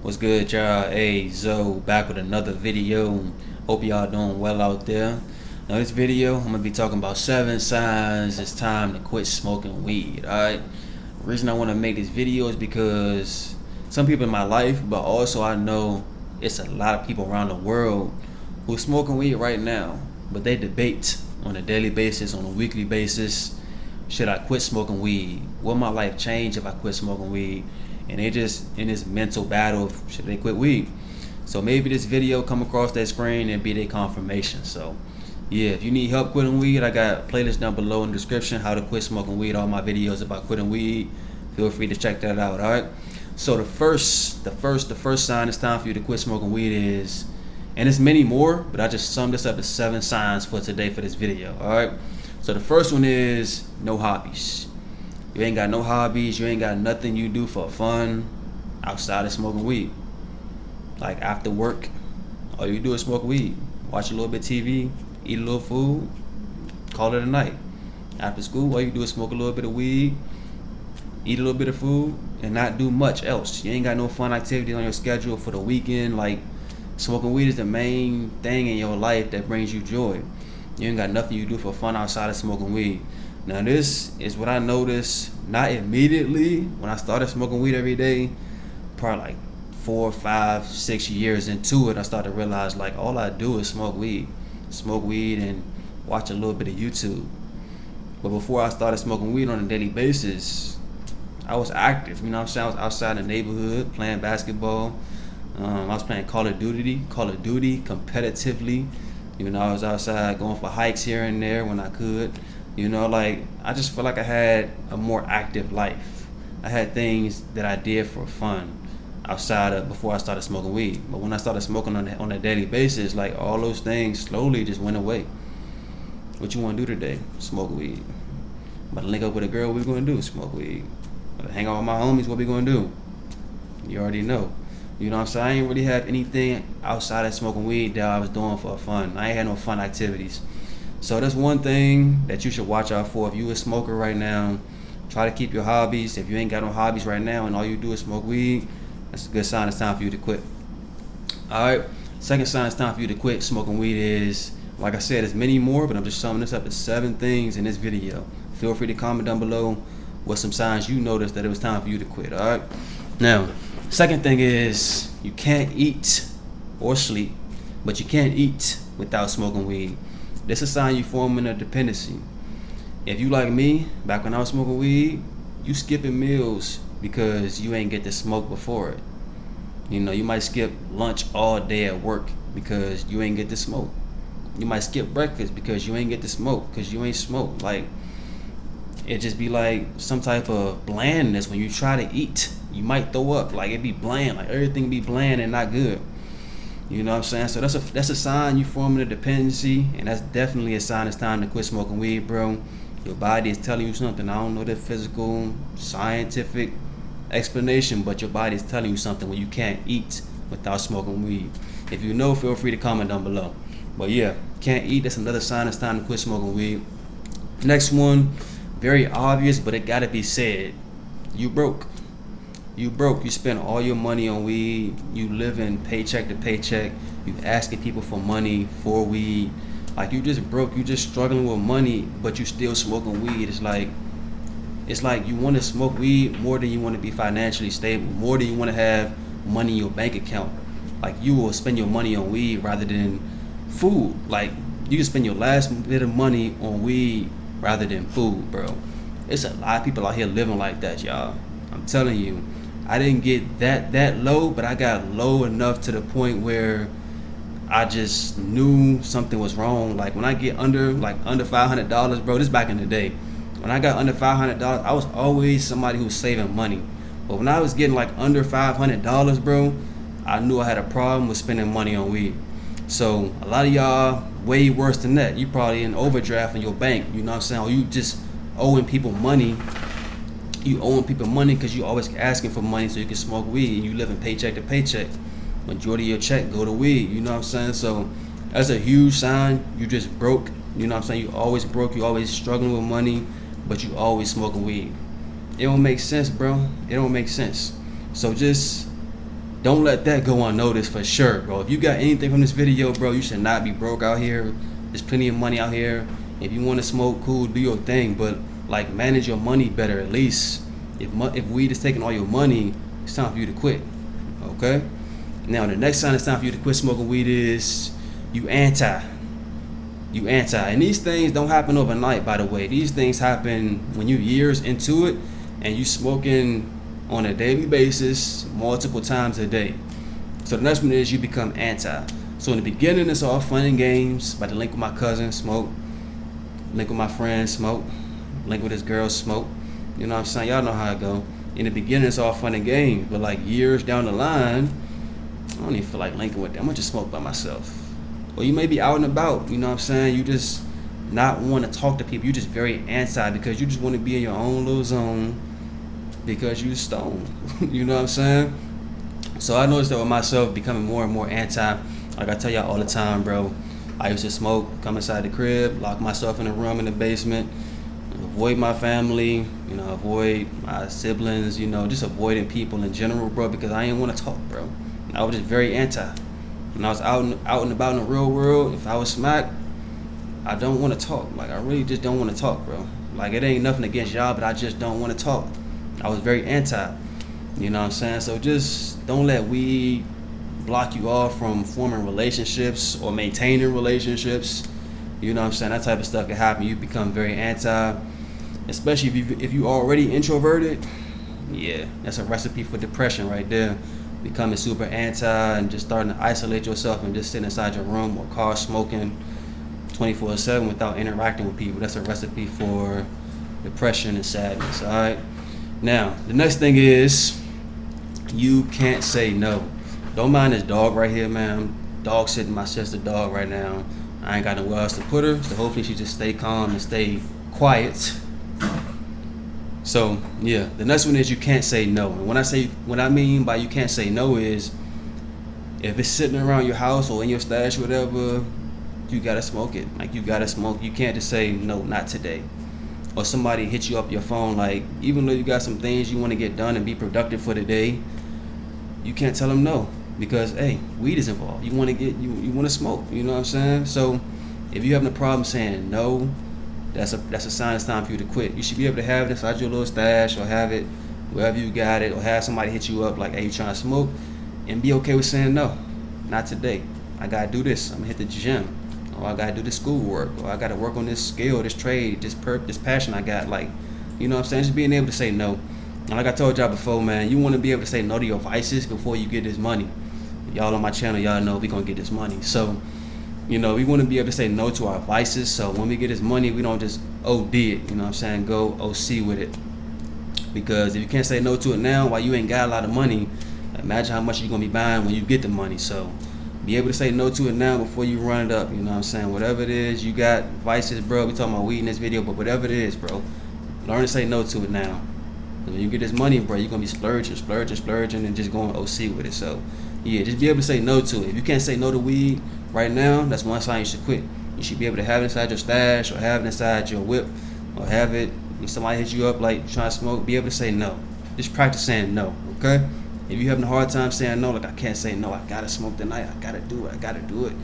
What's good, y'all? Ayezo back with another video. Hope y'all doing well out there. Now, this video, I'm gonna be talking about 7 signs it's time to quit smoking weed. Alright. The reason I want to make this video is because some people in my life, but also I know it's a lot of people around the world who are smoking weed right now, but they debate on a daily basis, on a weekly basis. Should I quit smoking weed? Will my life change if I quit smoking weed? And they just in this mental battle of should they quit weed. So maybe this video come across that screen and be their confirmation. So yeah, if you need help quitting weed, I got a playlist down below in the description, how to quit smoking weed, all my videos about quitting weed. Feel free to check that out. Alright. So the first sign it's time for you to quit smoking weed is, and there's many more, but I just summed this up as 7 signs for today for this video. Alright. So the first one is no hobbies. You ain't got no hobbies, you ain't got nothing you do for fun outside of smoking weed. Like after work, all you do is smoke weed. Watch a little bit TV, eat a little food, call it a night. After school, all you do is smoke a little bit of weed, eat a little bit of food, and not do much else. You ain't got no fun activities on your schedule for the weekend. Like smoking weed is the main thing in your life that brings you joy. You ain't got nothing you do for fun outside of smoking weed. Now this is what I noticed, not immediately when I started smoking weed every day, probably like 4, 5, 6 years into it, I started to realize like all I do is smoke weed and watch a little bit of YouTube. But before I started smoking weed on a daily basis, I was active, you know what I'm saying? I was outside in the neighborhood playing basketball. I was playing Call of Duty competitively. You know, I was outside going for hikes here and there when I could. You know, like I just feel like I had a more active life. I had things that I did for fun outside of before I started smoking weed. But when I started smoking on a daily basis, like all those things slowly just went away. What you want to do today? Smoke weed. About to link up with a girl, what we gonna do? Smoke weed. About to hang out with my homies, what we gonna do? You already know. You know what I'm saying? I ain't really have anything outside of smoking weed that I was doing for fun. I ain't had no fun activities. So that's one thing that you should watch out for. If you a smoker right now, try to keep your hobbies. If you ain't got no hobbies right now and all you do is smoke weed, that's a good sign it's time for you to quit. Alright, second sign it's time for you to quit smoking weed is, like I said, there's many more, but I'm just summing this up as 7 things in this video. Feel free to comment down below what some signs you noticed that it was time for you to quit. Alright, now second thing is you can't eat or sleep, but you can't eat without smoking weed. This is a sign you forming a dependency. If you like me, back when I was smoking weed, you skipping meals because you ain't get to smoke before it. You know, you might skip lunch all day at work because you ain't get to smoke. You might skip breakfast because you ain't get to smoke because you ain't smoked. Like, it just be like some type of blandness when you try to eat. You might throw up, like it be bland, like everything be bland and not good. You know what I'm saying? So that's a sign you forming a dependency, and that's definitely a sign it's time to quit smoking weed, bro. Your body is telling you something. I don't know the physical, scientific explanation, but your body is telling you something when you can't eat without smoking weed. If you know, feel free to comment down below. But yeah, can't eat, that's another sign it's time to quit smoking weed. Next one, very obvious, but it gotta be said. You broke. You broke. You spend all your money on weed. You living paycheck to paycheck. You asking people for money for weed. Like you just broke. You just struggling with money, but you still smoking weed. It's like you want to smoke weed more than you want to be financially stable, more than you want to have money in your bank account. Like you will spend your money on weed rather than food. Like you can spend your last bit of money on weed rather than food, bro. It's a lot of people out here living like that, y'all. I'm telling you. I didn't get that low, but I got low enough to the point where I just knew something was wrong. Like when I get under $500, bro, this back in the day. When I got under $500, I was always somebody who was saving money. But when I was getting like under $500, bro, I knew I had a problem with spending money on weed. So a lot of y'all way worse than that. You probably in overdraft in your bank, you know what I'm saying? Or you just owing people money. You owing people money because you always asking for money so you can smoke weed, and you living paycheck to paycheck. Majority of your check go to weed, you know what I'm saying? So that's a huge sign you just broke. You know what I'm saying? You always broke, you always struggling with money, but you always smoking weed. It don't make sense, bro. It don't make sense. So just don't let that go unnoticed for sure, bro. If you got anything from this video, bro, you should not be broke out here. There's plenty of money out here. If you want to smoke, cool, do your thing, but like manage your money better at least. If weed is taking all your money, it's time for you to quit. Okay? Now the next sign it's time for you to quit smoking weed is you anti. And these things don't happen overnight, by the way. These things happen when you're years into it and you smoking on a daily basis, multiple times a day. So the next one is you become anti. So in the beginning, it's all fun and games. About to link with my cousin, smoke. Link with my friend, smoke. Link with his girl, smoke. You know what I'm saying? Y'all know how it go. In the beginning, it's all fun and games. But like years down the line, I don't even feel like linking with them. I'm gonna just smoke by myself. Or you may be out and about, you know what I'm saying? You just not want to talk to people. You're just very anti because you just want to be in your own little zone because you stoned. You know what I'm saying? So I noticed that with myself becoming more and more anti. Like I tell y'all all the time, bro. I used to smoke, come inside the crib, lock myself in a room in the basement, avoid my family, you know, avoid my siblings, you know, just avoiding people in general, bro, because I didn't want to talk, bro. I was just very anti. When I was out and about in the real world, if I was smacked, I don't want to talk. Like, I really just don't want to talk, bro. Like, it ain't nothing against y'all, but I just don't want to talk. I was very anti. You know what I'm saying? So just don't let weed block you off from forming relationships or maintaining relationships. You know what I'm saying? That type of stuff can happen. You become very anti, especially if you already introverted. Yeah, that's a recipe for depression right there. Becoming super anti and just starting to isolate yourself and just sitting inside your room or car smoking 24/7 without interacting with people. That's a recipe for depression and sadness. All right. Now the next thing is you can't say no. Don't mind this dog right here, man. Dog sitting my sister dog right now. I ain't got nowhere else to put her, so hopefully she just stay calm and stay quiet. So yeah, the next one is you can't say no. And what I mean by you can't say no is if it's sitting around your house or in your stash or whatever, you gotta smoke it. Like you gotta smoke. You can't just say no, not today. Or somebody hit you up your phone, like even though you got some things you want to get done and be productive for the day, you can't tell them no because hey, weed is involved. You want to smoke. You know what I'm saying? So if you're having a problem saying no, that's a sign it's time for you to quit. You should be able to have it inside your little stash or have it wherever you got it, or have somebody hit you up like, hey, you trying to smoke, and be okay with saying no, not today. I gotta do this. I'm gonna hit the gym, or I gotta do this schoolwork, or I gotta work on this skill, this trade, this passion I got. Like, you know what I'm saying? Just being able to say no. And like I told y'all before, man, you want to be able to say no to your vices before you get this money. Y'all on my channel, y'all know we gonna get this money. So, you know, we want to be able to say no to our vices. So when we get this money, we don't just OD it. You know what I'm saying? Go OC with it. Because if you can't say no to it now while you ain't got a lot of money, imagine how much you're gonna be buying when you get the money. So be able to say no to it now before you run it up. You know what I'm saying? Whatever it is, you got vices, bro. We talking about weed in this video, but whatever it is, bro, learn to say no to it now. When you get this money, bro, you're gonna be splurging, and just going OC with it. So yeah, just be able to say no to it. If you can't say no to weed right now, that's one sign you should quit. You should be able to have it inside your stash, or have it inside your whip, or have it when somebody hits you up like trying to smoke, be able to say no. Just practice saying no, okay? If you're having a hard time saying no, like I can't say no, I gotta smoke tonight, I gotta do it.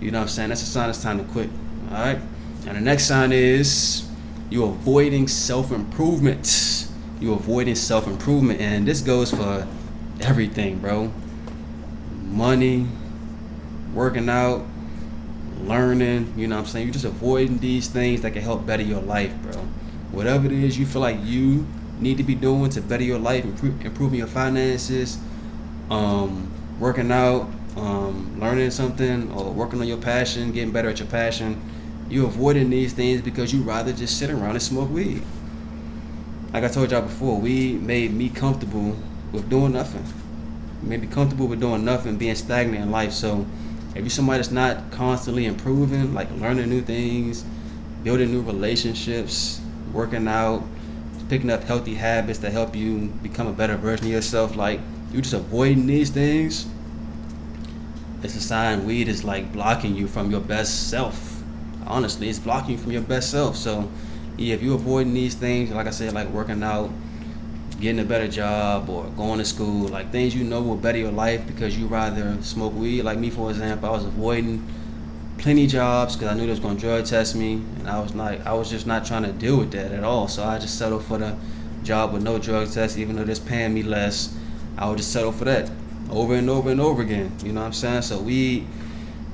You know what I'm saying? That's a sign it's time to quit. Alright? And the next sign is you're avoiding self-improvement. And this goes for everything, bro. Money, working out, learning, you know what I'm saying? You're just avoiding these things that can help better your life, bro. Whatever it is you feel like you need to be doing to better your life, improving your finances, working out, learning something, or working on your passion, getting better at your passion, you're avoiding these things because you rather just sit around and smoke weed. Like I told y'all before, weed made me comfortable with doing nothing. It made me comfortable with doing nothing, being stagnant in life. So if you're somebody that's not constantly improving, like learning new things, building new relationships, working out, picking up healthy habits that help you become a better version of yourself, like you just avoiding these things, it's a sign weed is like blocking you from your best self. Honestly, it's blocking you from your best self. So yeah, if you're avoiding these things, like I said, like working out, getting a better job or going to school, like things you know will better your life because you rather smoke weed. Like me, for example, I was avoiding plenty jobs because I knew they was gonna drug test me, and I was just not trying to deal with that at all. So I just settled for the job with no drug test, even though they're paying me less. I would just settle for that over and over and over again. You know what I'm saying? So weed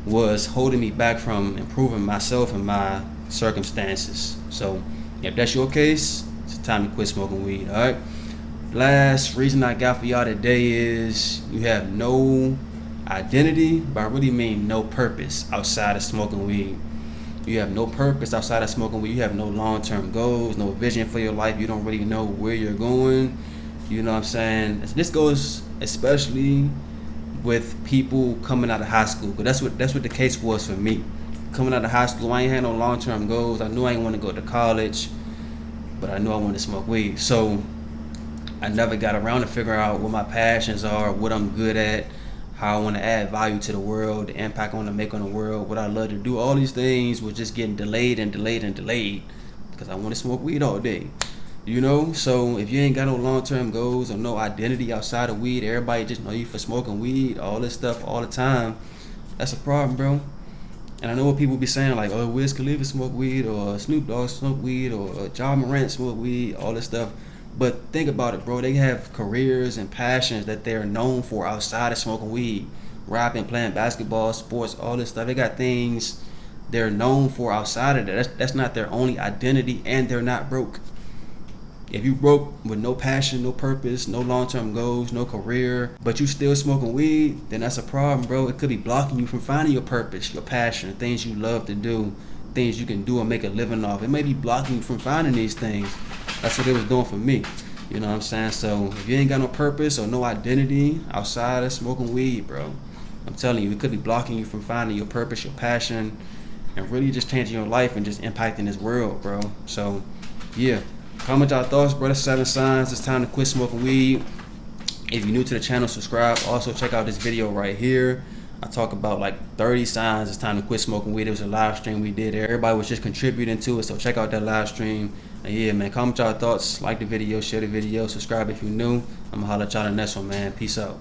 was holding me back from improving myself and my circumstances. So if that's your case, it's time to quit smoking weed. All right. Last reason I got for y'all today is you have no identity, but I really mean no purpose outside of smoking weed. You have no purpose outside of smoking weed. You have no long-term goals, no vision for your life. You don't really know where you're going. You know what I'm saying? This goes especially with people coming out of high school, because that's what the case was for me. Coming out of high school, I ain't had no long-term goals. I knew I didn't want to go to college, but I knew I wanted to smoke weed. So I never got around to figure out what my passions are, what I'm good at, how I want to add value to the world, the impact I want to make on the world, what I love to do. All these things were just getting delayed and delayed and delayed because I want to smoke weed all day. You know, so if you ain't got no long-term goals or no identity outside of weed, everybody just know you for smoking weed, all this stuff all the time, that's a problem, bro. And I know what people be saying, like, oh, Wiz Khalifa smoke weed, or Snoop Dogg smoke weed, or John Morant smoke weed, all this stuff. But think about it, bro. They have careers and passions that they're known for outside of smoking weed. Rapping, playing basketball, sports, all this stuff. They got things they're known for outside of that. That's not their only identity, and they're not broke. If you broke with no passion, no purpose, no long-term goals, no career, but you still smoking weed, then that's a problem, bro. It could be blocking you from finding your purpose, your passion, things you love to do, things you can do and make a living off. It may be blocking you from finding these things. That's what it was doing for me. You know what I'm saying? So if you ain't got no purpose or no identity outside of smoking weed, bro, I'm telling you, it could be blocking you from finding your purpose, your passion, and really just changing your life and just impacting this world, bro. So, yeah. Comment y'all thoughts, bro. That's 7 signs it's time to quit smoking weed. If you're new to the channel, subscribe. Also, check out this video right here. I talk about like 30 signs it's time to quit smoking weed. It was a live stream we did there. Everybody was just contributing to it, so check out that live stream. And yeah, man, comment y'all thoughts, like the video, share the video, subscribe if you're new. I'm gonna holler at y'all in the next one, man. Peace out.